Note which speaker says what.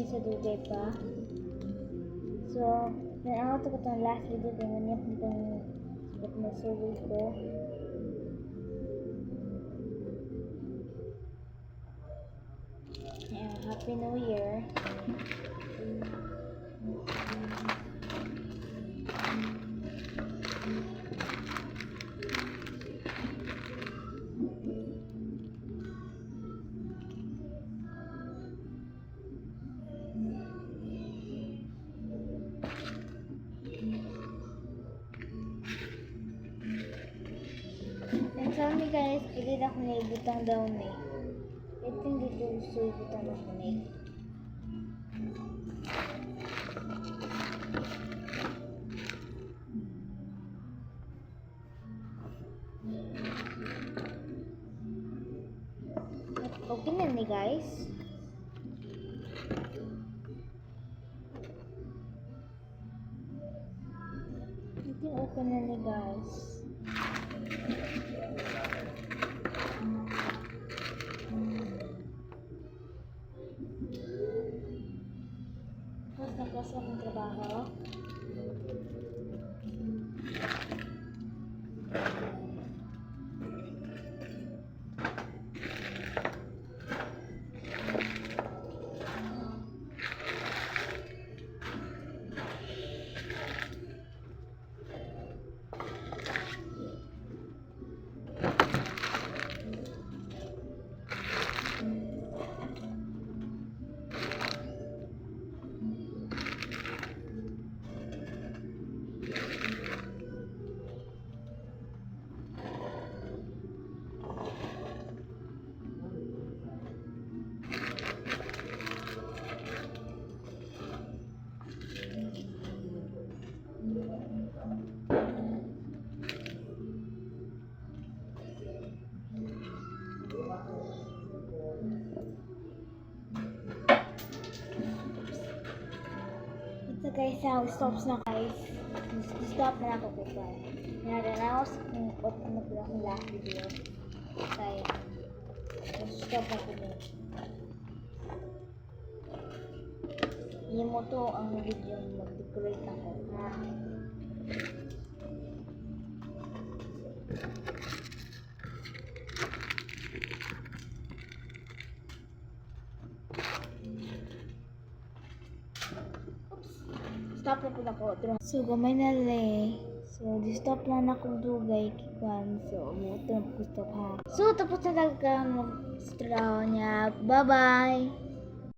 Speaker 1: sa dugay pa. So, nanaw ko itong last video kung ano yung itong nasuloy ko. Ayan, Happy New Year. And sabi guys, pwede na ako naibutang down eh. Ito hindi ko gusto ibutang na ako na okay na ni guys. Ito okay na ni guys. Tapos naklas akong trabaho. Ito guys, stops na guys. Stop na ako po guys. Naranaos kung ano po akong last video. Kaya, stop na po guys. Yung mo to ang video mag-decorate ako. Stop na po ako. So, gamay na le. So, di-stop na ako dugay kikwan. So, umuto na po stop ha. So, tapos na talaga mag-straw niya. Bye-bye!